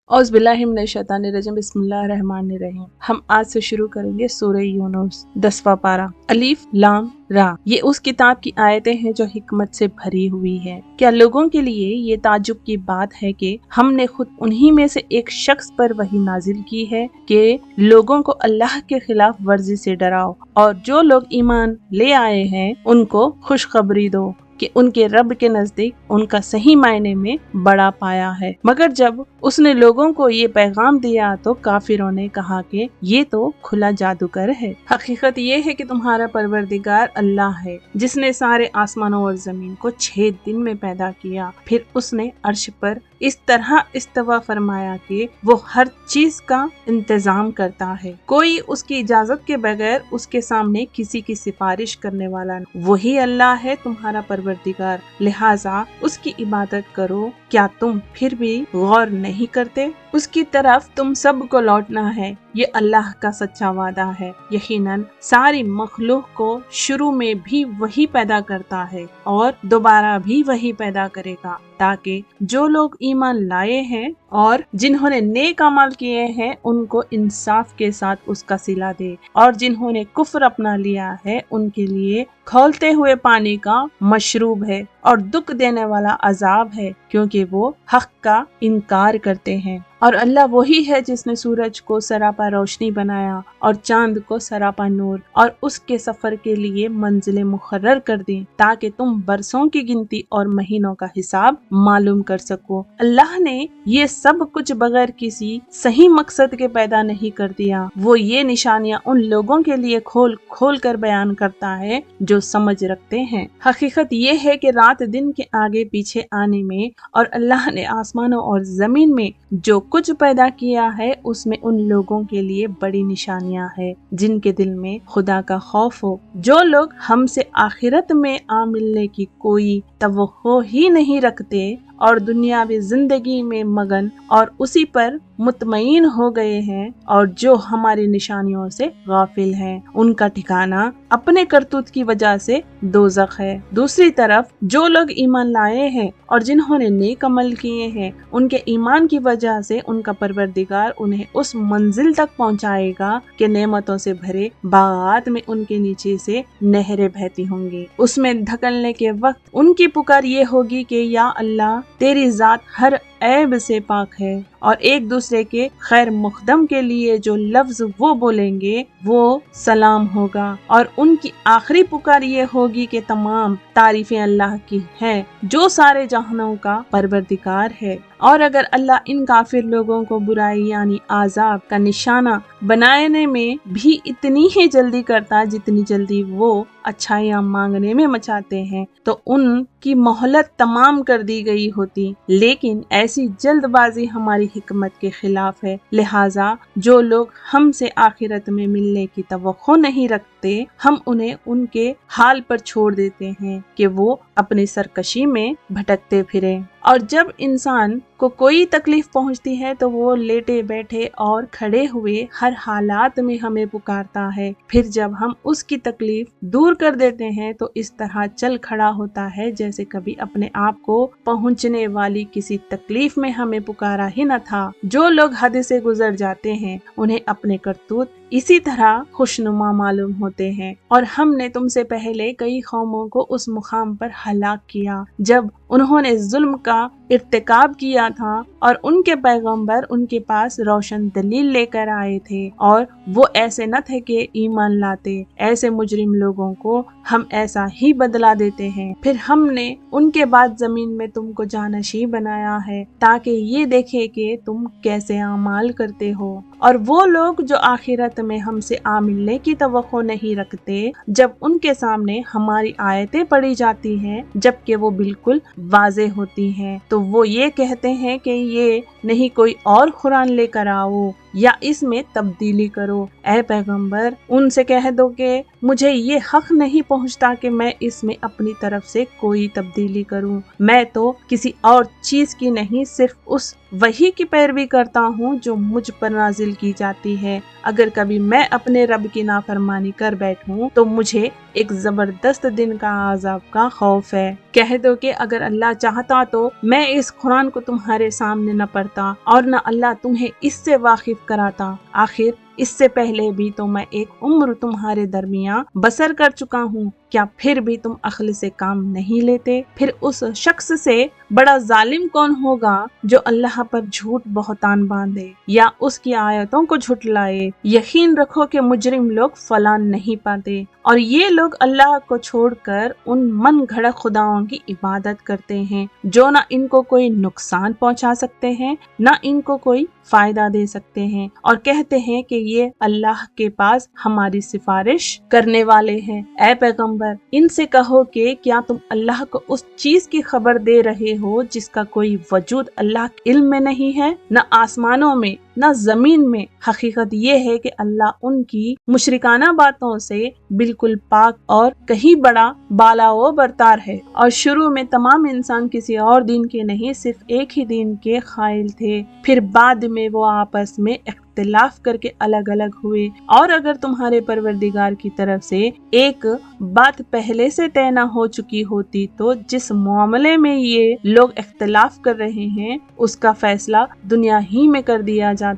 औज़ बिल्लाहि मिनश शैतानिर रजीम बिस्मिल्लाहिर रहमानिर रहीम। हम आज से शुरू करेंगे सूरह यूनुस 10वां पारा। अलीफ लाम रा, ये उस किताब की आयतें हैं जो हिकमत से भरी हुई है। क्या लोगों के लिए ये ताज्जुब की बात है कि हमने खुद उन्हीं में से एक शख्स पर वही नाजिल की है कि लोगों को अल्लाह के खिलाफ वर्जी से डराओ, और जो लोग ईमान ले आए हैं उनको खुशखबरी दो कि उनके रब के नजदीक उनका सही मायने में बड़ा पाया है। मगर जब उसने लोगों को ये पैगाम दिया तो काफिरों ने कहा कि ये तो खुला जादूगर है। हकीकत ये है कि तुम्हारा परवरदिगार अल्लाह है, जिसने सारे आसमानों और जमीन को 6 दिन में पैदा किया। फिर उसने अर्श पर इस तरह इस्तवा फरमाया कि वो हर चीज का इंतजाम करता है। कोई उसकी इजाजत के बगैर उसके सामने किसी की सिफारिश करने वाला नहीं। वही अल्लाह है तुम्हारा परवरदिगार, लिहाजा उसकी इबादत करो। क्या तुम फिर भी गौर नहीं करते? उसकी तरफ तुम सबको लौटना है, ये अल्लाह का सच्चा वादा है। यकीनन सारी मखलूक को शुरू में भी वही पैदा करता है और दोबारा भी वही पैदा करेगा, ताकि जो लोग ईमान लाए हैं और जिन्होंने नेक अमल किए हैं उनको इंसाफ के साथ उसका सिला दे, और जिन्होंने कुफ्र अपना लिया है उनके लिए खौलते हुए पानी का मशरूब है और दुख देने वाला अजाब है, क्योंकि वो हक का इनकार करते हैं। और अल्लाह वही है जिसने सूरज को सरापा रोशनी बनाया और चांद को सरापा नूर, और उसके सफर के लिए मंजिलें मुकर्रर कर दी ताकि तुम बरसों की गिनती और महीनों का हिसाब मालूम कर सको। अल्लाह ने ये सब कुछ बगैर किसी सही मकसद के पैदा नहीं कर दिया। वो ये निशानियां उन लोगों के लिए खोल खोल कर बयान करता है जो समझ रखते हैं। हकीकत ये है कि रात दिन के आगे पीछे आने में और अल्लाह ने आसमानों और जमीन में जो कुछ पैदा किया है उसमें उन लोगों के लिए बड़ी निशानियां हैं जिनके दिल में खुदा का खौफ हो। जो लोग हमसे आखिरत में आ मिलने की कोई तवक्को ही नहीं रखते और दुनियावी जिंदगी में मगन और उसी पर मुतमईन हो गए हैं, और जो हमारी निशानियों से गाफिल हैं, उनका ठिकाना अपने करतूत की वजह से दोज़ख है। दूसरी तरफ जो लोग ईमान लाए हैं और जिन्होंने नेक अमल किए हैं, उनके ईमान की वजह से उनका परवरदिगार उन्हें उस मंजिल तक पहुंचाएगा कि नेमतों से भरे बागात में उनके नीचे से नहरें बहती होंगी। उसमें धकलने के वक्त उनकी पुकार ये होगी कि या अल्लाह, तेरी जात हर ऐब से पाक है। और एक दूसरे के खैर मुकदम के लिए जो लफ्ज वो बोलेंगे वो सलाम होगा, और उनकी आखिरी पुकार ये होगी कि तमाम तारीफें अल्लाह की हैं जो सारे जहानों का परवरदिगार है। और अगर अल्लाह इन काफिर लोगों को बुराई यानी आजाब का निशाना बनाने में भी इतनी ही जल्दी करता जितनी जल्दी वो अच्छाइयाँ मांगने में मचाते हैं, तो उनकी मोहलत तमाम कर दी गई होती। लेकिन ऐसी जल्दबाजी हमारी हिकमत के खिलाफ है, लिहाजा जो लोग हमसे आखिरत में मिलने की तवक्को नहीं रखते, हम उन्हें उनके हाल पर छोड़ देते हैं कि वो अपनी सरकशी में भटकते फिरें। और जब इंसान को कोई तकलीफ पहुंचती है तो वो लेटे बैठे और खड़े हुए हर हालात में हमें पुकारता है। फिर जब हम उसकी तकलीफ दूर कर देते हैं तो इस तरह चल खड़ा होता है जैसे कभी अपने आप को पहुंचने वाली किसी तकलीफ में हमें पुकारा ही न था। जो लोग हद से गुजर जाते हैं उन्हें अपने करतूत इसी तरह खुशनुमा मालूम होते हैं। और हमने तुमसे पहले कई कौमों को उस मुकाम पर हलाक किया जब उन्होंने जुल्म का इर्तिकाब किया था और उनके पैगंबर उनके पास रोशन दलील लेकर आए थे और वो ऐसे न थे कि ईमान लाते। ऐसे मुजरिम लोगों को हम ऐसा ही बदला देते हैं। फिर हमने उनके बाद जमीन में तुमको जानशी बनाया है ताकि ये देखे कि तुम कैसे अमाल करते हो। और वो लोग जो आखिरत में हमसे आ मिलने की तवक्को नहीं रखते, जब उनके सामने हमारी आयतें पढ़ी जाती हैं जबकि वो बिल्कुल वाज़े होती हैं, तो वो ये कहते हैं कि ये नहीं कोई और कुरान लेकर आओ। या इसमें तब्दीली करो। ऐ पैगंबर, उनसे कह दो कि मुझे ये हक नहीं पहुंचता कि मैं इसमें अपनी तरफ से कोई तब्दीली करूं। मैं तो किसी और चीज की नहीं, सिर्फ उस वही की पैरवी करता हूँ जो मुझ पर नाजिल की जाती है। अगर कभी मैं अपने रब की नाफरमानी कर बैठूं तो मुझे एक जबरदस्त दिन का आज़ाब का खौफ है। कह दो कि अगर अल्लाह चाहता तो मैं इस कुरान को तुम्हारे सामने न पढ़ता और न अल्लाह तुम्हें इससे वाकिफ कराता। आखिर इससे पहले भी तो मैं एक उम्र तुम्हारे दरमियान बसर कर चुका हूँ। क्या फिर भी तुम अक्ल से काम नहीं लेते? फिर उस शख्स से बड़ा जालिम कौन होगा जो अल्लाह पर झूठ बहतान बांधे या उसकी आयतों को झुटलाए। यकीन रखो कि मुजरिम लोग फलां नहीं पाते और ये लोग अल्लाह को छोड़कर उन मन घड़त खुदाओं की इबादत करते हैं जो न इनको कोई नुकसान पहुंचा सकते हैं न इनको कोई फायदा दे सकते हैं, और कहते हैं कि ये अल्लाह के पास हमारी सिफारिश करने वाले हैं। ऐ पैगंबर, इनसे कहो कि क्या तुम अल्लाह को उस चीज की खबर दे रहे हो जिसका कोई वजूद अल्लाह के इल्म में नहीं है, न आसमानों में न जमीन में। हकीकत ये है कि अल्लाह उनकी मुशरिकाना बातों से बिल्कुल पाक और कहीं बड़ा बालाओ बरतार है। और शुरू में तमाम इंसान किसी और दिन के नहीं, सिर्फ एक ही दिन के कायल थे। फिर बाद में वो आपस में इख्तिलाफ करके अलग अलग हुए। और अगर तुम्हारे परवरदिगार की तरफ से एक बात पहले से तय न हो चुकी होती तो जिस मामले में ये लोग इख्तिलाफ कर रहे हैं उसका फैसला दुनिया ही में कर दिया जाता।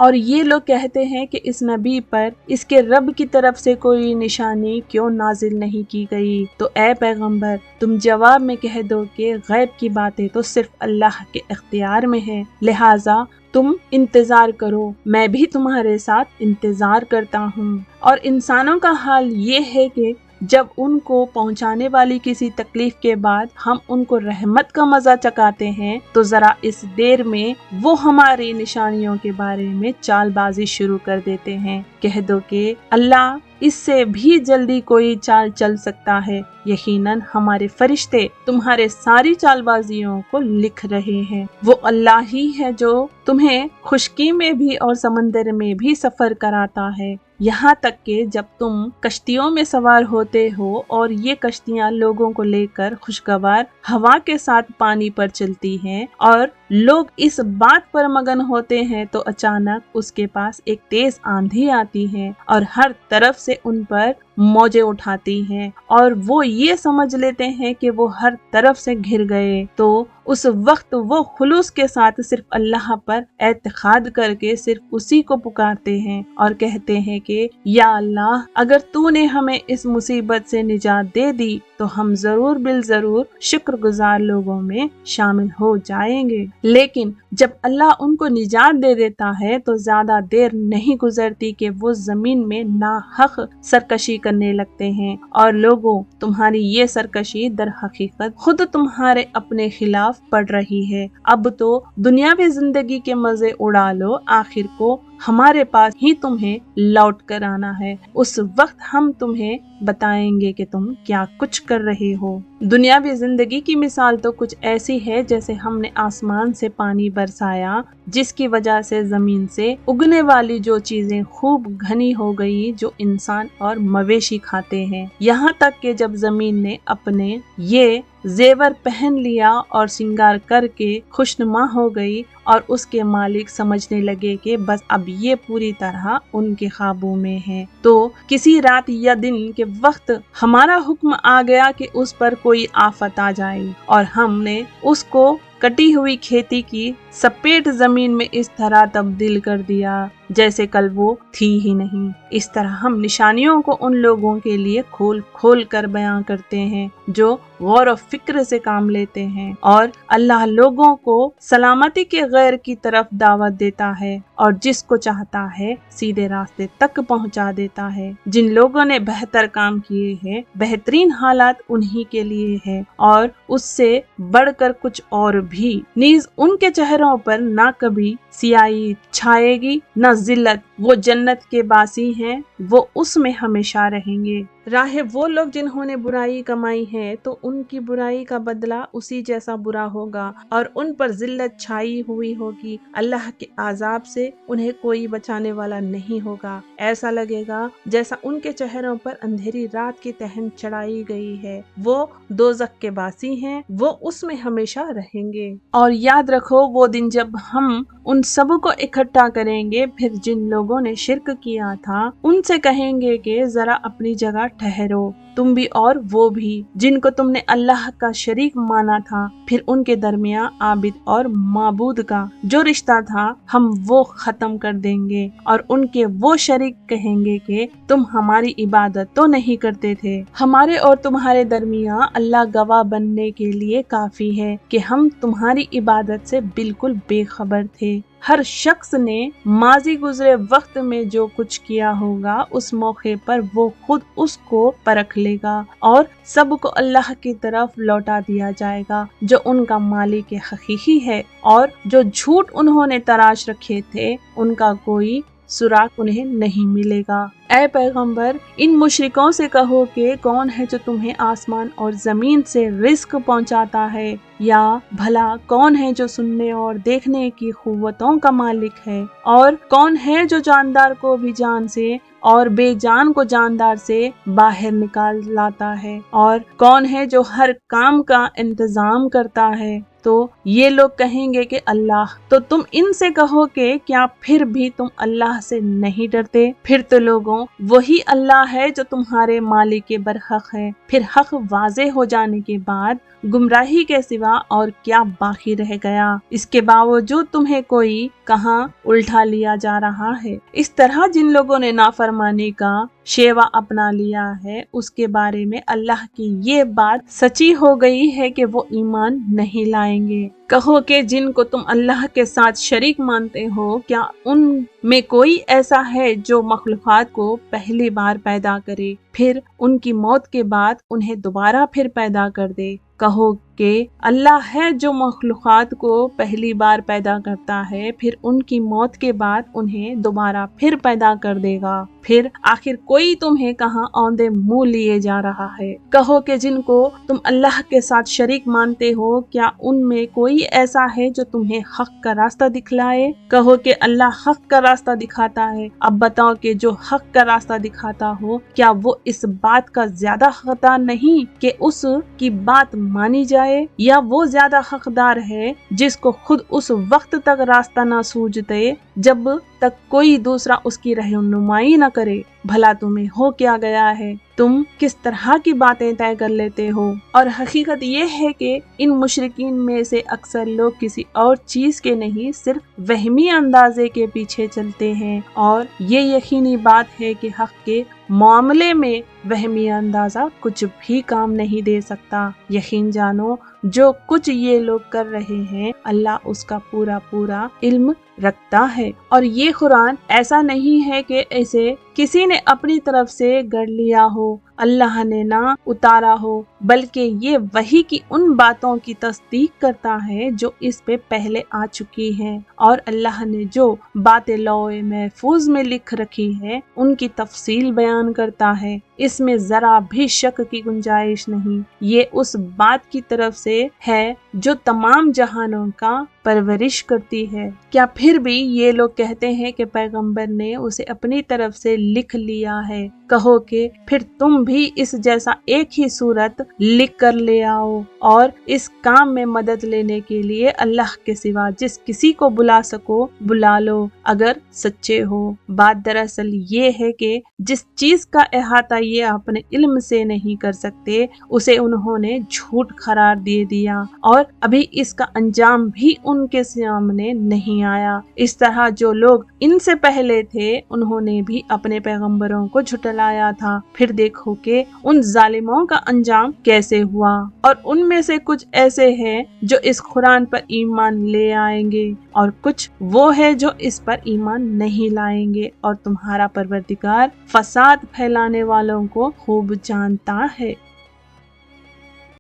और ये लोग कहते हैं कि इस नबी पर इसके रब की तरफ से कोई निशानी क्यों नाजिल नहीं की गई। तो ऐ पैगंबर, तुम जवाब में कह दो कि गैब की बातें तो सिर्फ अल्लाह के इख्तियार में है, लिहाजा तुम इंतजार करो, मैं भी तुम्हारे साथ इंतजार करता हूँ। और इंसानों का हाल ये है कि जब उनको पहुंचाने वाली किसी तकलीफ के बाद हम उनको रहमत का मजा चखाते हैं तो जरा इस देर में वो हमारी निशानियों के बारे में चालबाजी शुरू कर देते हैं। कह दो कि अल्लाह इससे भी जल्दी कोई चाल चल सकता है। यकीनन हमारे फरिश्ते तुम्हारे सारी चालबाजियों को लिख रहे हैं। वो अल्लाह ही है जो तुम्हें खुशकी में भी और समंदर में भी सफर कराता है, यहाँ तक कि जब तुम कश्तियों में सवार होते हो और ये कश्तियाँ लोगों को लेकर खुशगवार हवा के साथ पानी पर चलती हैं और लोग इस बात पर मगन होते हैं तो अचानक उसके पास एक तेज आंधी आती है और हर तरफ से उन पर मौजें उठाती हैं और वो ये समझ लेते हैं कि वो हर तरफ से घिर गए। तो उस वक्त वो खुलूस के साथ सिर्फ अल्लाह पर एतखाद करके सिर्फ उसी को पुकारते हैं और कहते हैं कि या अल्लाह, अगर तूने हमें इस मुसीबत से निजात दे दी तो हम जरूर बिल जरूर शुक्रगुजार लोगों में शामिल हो जाएंगे। लेकिन जब अल्लाह उनको निजात दे देता है तो ज्यादा देर नहीं गुजरती कि वो जमीन में नाहक सरकशी करने लगते हैं। और लोगों, तुम्हारी ये सरकशी दर हकीकत खुद तुम्हारे अपने खिलाफ पड़ रही है। अब तो दुनियावी जिंदगी के मजे उड़ा लो, आखिर को हमारे पास ही तुम्हें लौट कर आना है। उस वक्त हम तुम्हें बताएंगे कि तुम क्या कुछ कर रहे हो। दुनियावी जिंदगी की मिसाल तो कुछ ऐसी है जैसे हमने आसमान से पानी बरसाया जिसकी वजह से जमीन से उगने वाली जो चीजें खूब घनी हो गई जो इंसान और मवेशी खाते हैं। यहाँ तक कि जब जमीन ने अपने ये जेवर पहन लिया और श्रृंगार करके खुशनुमा हो गई और उसके मालिक समझने लगे कि बस अब ये पूरी तरह उनके काबू में है, तो किसी रात या दिन के वक्त हमारा हुक्म आ गया कि उस पर कोई आफत आ जाए और हमने उसको कटी हुई खेती की सपेट जमीन में इस तरह तब्दील कर दिया जैसे कल वो थी ही नहीं। इस तरह हम निशानियों को उन लोगों के लिए खोल खोल कर बयां करते हैं जो गौर और फिक्र से काम लेते हैं। और अल्लाह लोगों को सलामती के गैर की तरफ दावत देता है और जिसको चाहता है सीधे रास्ते तक पहुंचा देता है। जिन लोगों ने बेहतर काम किए हैं, बेहतरीन हालात उन्हीं के लिए है और उससे बढ़कर कुछ और भी। नीज उनके चेहरों पर ना कभी सियाही छाएगी, न जिल्लत وہ جنت کے باسی ہیں، وہ اس میں ہمیشہ رہیں گے۔ راہ وہ لوگ جنہوں نے برائی کمائی ہے تو ان کی برائی کا بدلہ اسی جیسا برا ہوگا اور ان پر ذلت چھائی ہوئی ہوگی۔ اللہ کے عذاب سے انہیں کوئی بچانے والا نہیں ہوگا۔ ایسا لگے گا جیسا ان کے چہروں پر اندھیری رات کی تہن چڑھائی گئی ہے۔ وہ دوزخ کے باسی ہیں، وہ اس میں ہمیشہ رہیں گے۔ اور یاد رکھو وہ دن جب ہم ان سب کو اکٹھا کریں گے، پھر جن لوگوں نے شرک کیا تھا ان سے کہیں گے کہ ذرا اپنی جگہ ٹھہرو، تم بھی اور وہ بھی جن کو تم نے اللہ کا شریک مانا تھا، پھر ان کے درمیان عابد اور معبود کا جو رشتہ تھا ہم وہ ختم کر دیں گے، اور ان کے وہ شریک کہیں گے کہ تم ہماری عبادت تو نہیں کرتے تھے۔ ہمارے اور تمہارے درمیان اللہ گواہ بننے کے لیے کافی ہے کہ ہم تمہاری عبادت سے بالکل بے خبر تھے۔ ہر شخص نے ماضی گزرے وقت میں جو کچھ کیا ہوگا اس موقع پر وہ خود اس کو پرکھ لے گا، اور سب کو اللہ کی طرف لوٹا دیا جائے گا جو ان کا مالک حقیقی ہے، اور جو جھوٹ انہوں نے تراش رکھے تھے ان کا کوئی سراغ انہیں نہیں ملے گا۔ اے پیغمبر، ان مشرکوں سے کہو کہ کون ہے جو تمہیں آسمان اور زمین سے رزق پہنچاتا ہے، یا بھلا کون ہے جو سننے اور دیکھنے کی قوتوں کا مالک ہے، اور کون ہے جو جاندار کو بھی جان سے اور بے جان کو جاندار سے باہر نکال لاتا ہے، اور کون ہے جو ہر کام کا انتظام کرتا ہے۔ تو یہ لوگ کہیں گے کہ اللہ، تو تم ان سے کہو کہ کیا پھر بھی تم اللہ سے نہیں ڈرتے؟ پھر تو لوگوں وہی اللہ ہے جو تمہارے مالک برحق ہے۔ پھر حق واضح ہو جانے کے بعد گمراہی کے سوا اور کیا باقی رہ گیا؟ اس کے باوجود تمہیں کوئی کہاں الٹا لیا جا رہا ہے۔ اس طرح جن لوگوں نے نافرمانی کا شیوا اپنا لیا ہے اس کے بارے میں اللہ کی یہ بات سچی ہو گئی ہے کہ وہ ایمان نہیں لائیں گے۔ کہو کہ جن کو تم اللہ کے ساتھ شریک مانتے ہو، کیا ان میں کوئی ایسا ہے جو مخلوقات کو پہلی بار پیدا کرے، پھر ان کی موت کے بعد انہیں دوبارہ پھر پیدا کر دے؟ کہو کہ اللہ ہے جو مخلوقات کو پہلی بار پیدا کرتا ہے، پھر ان کی موت کے بعد انہیں دوبارہ پھر پیدا کر دے گا۔ پھر آخر کوئی تمہیں کہاں اوندے منہ لیے جا رہا ہے؟ کہو کہ جن کو تم اللہ کے ساتھ شریک مانتے ہو، کیا ان میں کوئی ایسا ہے جو تمہیں حق کا راستہ دکھلائے؟ کہو کہ اللہ حق کا راستہ دکھاتا ہے۔ اب بتاؤ کہ جو حق کا راستہ دکھاتا ہو، کیا وہ اس بات کا زیادہ حقدار نہیں کہ اس کی بات مانی جائے، یا وہ زیادہ حقدار ہے جس کو خود اس وقت تک راستہ نہ سوجھتے جب تک کوئی دوسرا اس کی رہنمائی نہ کرے؟ بھلا تمہیں ہو کیا گیا ہے؟ تم کس طرح کی باتیں طے کر لیتے ہو؟ اور حقیقت یہ ہے کہ ان مشرکین میں سے اکثر لوگ کسی اور چیز کے نہیں، صرف وہمی اندازے کے پیچھے چلتے ہیں، اور یہ یقینی بات ہے کہ حق کے معاملے میں وہمی اندازہ کچھ بھی کام نہیں دے سکتا۔ یقین جانو جو کچھ یہ لوگ کر رہے ہیں اللہ اس کا پورا پورا علم رکھتا ہے، اور یہ قرآن ایسا نہیں ہے کہ اسے کسی نے اپنی طرف سے گڑھ لیا ہو، اللہ نے نہ اتارا ہو، بلکہ یہ وحی کی ان باتوں کی تصدیق کرتا ہے جو اس پہ پہلے آ چکی ہیں، اور اللہ نے جو باتیں لوح محفوظ میں لکھ رکھی ہے ان کی تفصیل بیان کرتا ہے۔ اس میں ذرا بھی شک کی گنجائش نہیں۔ یہ اس بات کی طرف سے ہے جو تمام جہانوں کا پرورش کرتی ہے۔ کیا پھر بھی یہ لوگ کہتے ہیں کہ پیغمبر نے اسے اپنی طرف سے لکھ لیا ہے؟ کہو کہ پھر تم بھی اس جیسا ایک ہی صورت لکھ کر لے آؤ، اور اس کام میں مدد لینے کے لیے اللہ کے سوا جس کسی کو بلا سکو بلا لو اگر سچے ہو۔ بات دراصل یہ ہے کہ جس چیز کا احاطہ یہ اپنے علم سے نہیں کر سکتے اسے انہوں نے جھوٹ قرار دے دیا، اور ابھی اس کا انجام بھی ان کے سامنے نہیں آیا۔ اس طرح جو لوگ ان سے پہلے تھے انہوں نے بھی اپنے پیغمبروں کو جھٹلایا تھا، پھر دیکھو کہ ان ظالموں کا انجام کیسے ہوا۔ اور ان میں سے کچھ ایسے ہیں جو اس قرآن پر ایمان لے آئیں گے، اور کچھ وہ ہے جو اس پر ایمان نہیں لائیں گے، اور تمہارا پروردگار فساد پھیلانے والوں کو خوب جانتا ہے۔